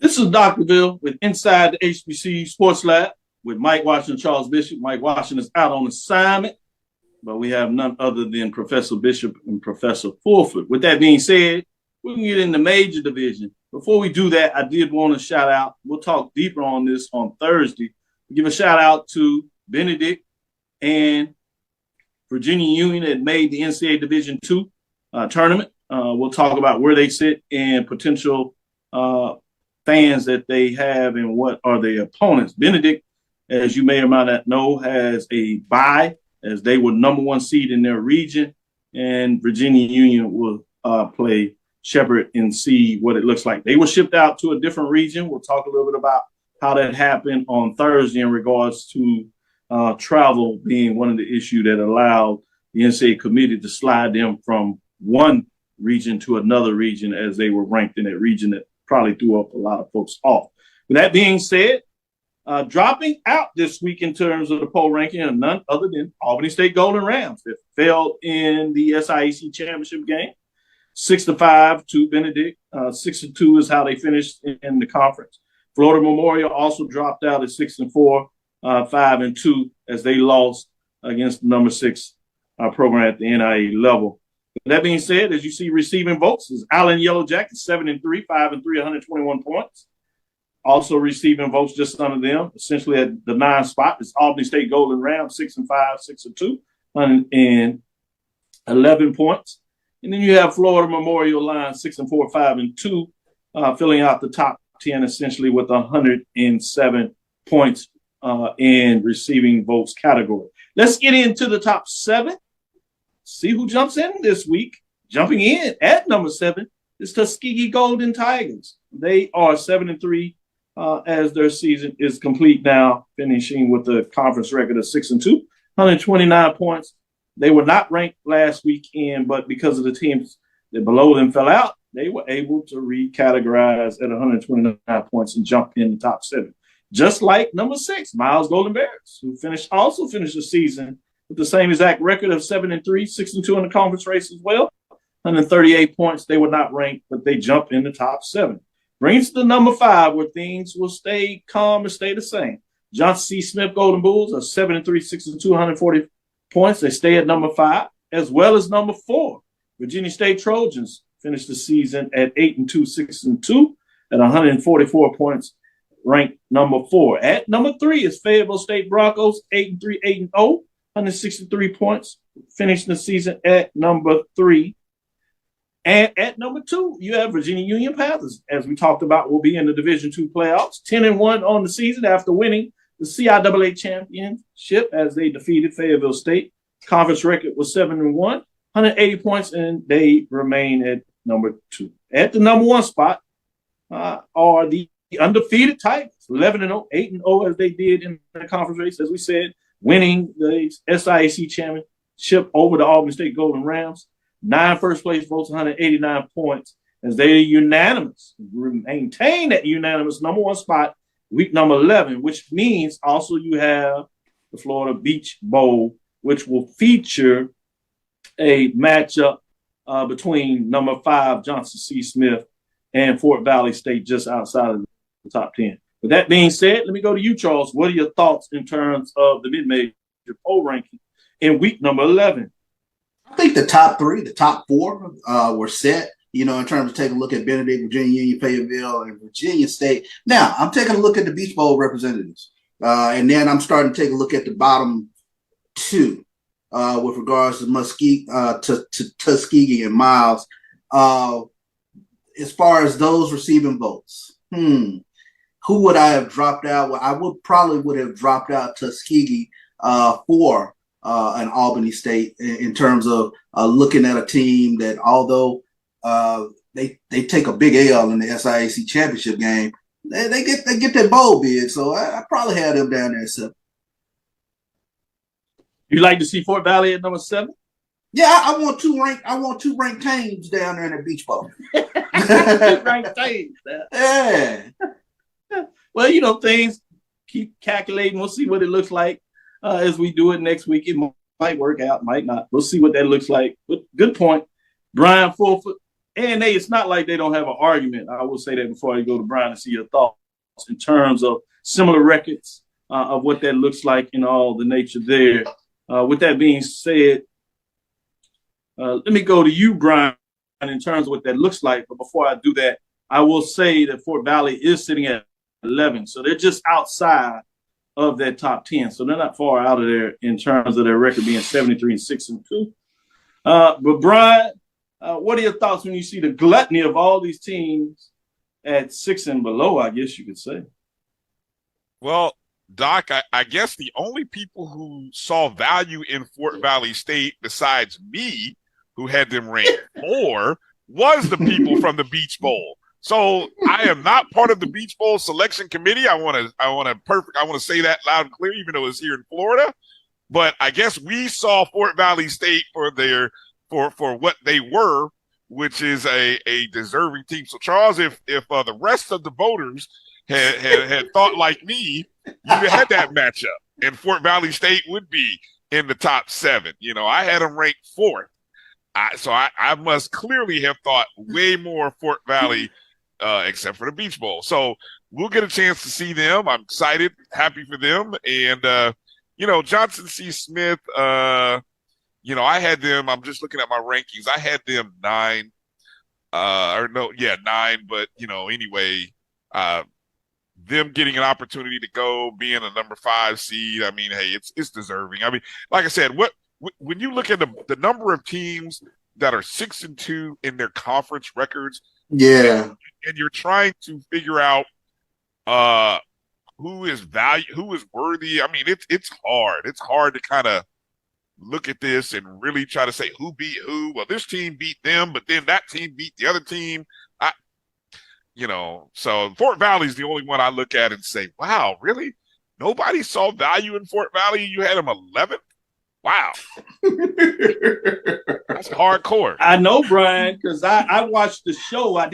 This is Dr. Bill with Inside the HBCU Sports Lab with Mike Washington, Charles Bishop. Mike Washington is out on assignment, but we have none other than Professor Bishop and Professor Fulford. With that being said, we can get in the major division. Before we do that, I did want to shout out, we'll talk deeper on this on Thursday, give a shout out to Benedict and Virginia Union that made the NCAA Division II tournament. We'll talk about where they sit and potential fans that they have and what are their opponents. Benedict, as you may or might not know, has a bye as they were number one seed in their region, and Virginia Union will play Shepherd and see what it looks like. They were shipped out to a different region. We'll talk a little bit about how that happened on Thursday in regards to travel being one of the issues that allowed the NCAA committee to slide them from one region to another region as they were ranked in that region that probably threw up a lot of folks off. With that being said, dropping out this week in terms of the poll ranking are none other than Albany State Golden Rams that fell in the SIAC championship game, 6-5 to Benedict. 6-2 is how they finished in the conference. Florida Memorial also dropped out at 6-4, 5-2 as they lost against the number 6 program at the NIA level. That being said, as you see receiving votes is Allen Yellow Jackets, 7-3, 5-3, 121 points. Also receiving votes just under them, essentially at the 9th spot, is Albany State Golden Rams, 6-5, 6-2, 111 points. And then you have Florida Memorial Line, 6-4, 5-2, filling out the top 10 essentially with 107 points in receiving votes category. Let's get into the top 7. See who jumps in this week. Jumping in at number 7 is Tuskegee Golden Tigers. They are 7-3 as their season is complete now, finishing with a conference record of 6-2, 129 points. They were not ranked last weekend, but because of the teams that below them fell out, they were able to recategorize at 129 points and jump in the top 7. Just like number 6, Miles Golden Bears, who also finished the season with the same exact record of 7-3, 6-2 in the conference race as well. 138 points. They were not ranked, but they jumped in the top 7. Brings to number 5, where things will stay calm and stay the same. Johnson C. Smith Golden Bulls are 7-3, 6-2, 140 points. They stay at number 5, as well as number 4. Virginia State Trojans finished the season at 8-2, 6-2 at 144 points, ranked number 4. At number 3 is Fayetteville State Broncos, 8-3, 8-0. 163 points, finishing the season at number 3. And at number 2, you have Virginia Union Panthers, as we talked about, will be in the Division II playoffs, 10-1 on the season after winning the CIAA championship as they defeated Fayetteville State. Conference record was 7-1, 180 points, and they remain at number 2. At the number 1 spot are the undefeated Tigers, 11-0, 8-0 as they did in the conference race, as we said, winning the SIAC championship over the Albany State Golden Rams. 9 first-place votes, 189 points, as they unanimous, maintain that unanimous number 1 spot week number 11, which means also you have the Florida Beach Bowl, which will feature a matchup between number 5, Johnson C. Smith, and Fort Valley State just outside of the top 10. With that being said, let me go to you, Charles. What are your thoughts in terms of the mid-major poll ranking in week number 11? I think the top 3, the top 4 were set, in terms of taking a look at Benedict, Virginia Union, Fayetteville, and Virginia State. Now, I'm taking a look at the Beach Bowl representatives, and then I'm starting to take a look at the bottom 2 with regards to Tuskegee and Miles. As far as those receiving votes, who would I have dropped out? Well, I would have dropped out Tuskegee for an Albany State in terms of looking at a team that, although they take a big L in the SIAC championship game, they get that bowl bid. So I probably had them down there at 7. You like to see Fort Valley at number 7? Yeah, I want two ranked teams down there in the Beach Bowl. Ranked teams. Yeah. Well, things keep calculating. We'll see what it looks like as we do it next week. It might work out, might not. We'll see what that looks like. But good point. Brian Fulford, and it's not like they don't have an argument. I will say that before I go to Brian and see your thoughts in terms of similar records of what that looks like and all the nature there. With that being said, let me go to you, Brian, in terms of what that looks like. But before I do that, I will say that Fort Valley is sitting at 11. So they're just outside of that top 10. So they're not far out of there in terms of their record being 73-6-2. But Brian, what are your thoughts when you see the gluttony of all these teams at 6 and below, I guess you could say? Well, Doc, I guess the only people who saw value in Fort Valley State besides me, who had them ranked 4, was the people from the Beach Bowl. So I am not part of the Beach Bowl selection committee. I want to say that loud and clear, even though it's here in Florida. But I guess we saw Fort Valley State for what they were, which is a deserving team. So Charles, if the rest of the voters had thought like me, you'd have had that matchup, and Fort Valley State would be in the top 7. You know, I had them ranked 4th. So I must clearly have thought way more Fort Valley, except for the Beach Bowl. So we'll get a chance to see them. I'm excited, happy for them. And, Johnson C. Smith, I had them, I'm just looking at my rankings. I had them 9, 9. But, anyway, them getting an opportunity to go being a number 5 seed, I mean, hey, it's deserving. I mean, like I said, when you look at the number of teams that are 6-2 in their conference records, yeah, and you're trying to figure out who is worthy. I mean, it's hard. It's hard to kind of look at this and really try to say who beat who. Well, this team beat them, but then that team beat the other team. So Fort Valley is the only one I look at and say, wow, really? Nobody saw value in Fort Valley? You had them 11th? Wow. That's hardcore. I know, Brian, because I watched the show. I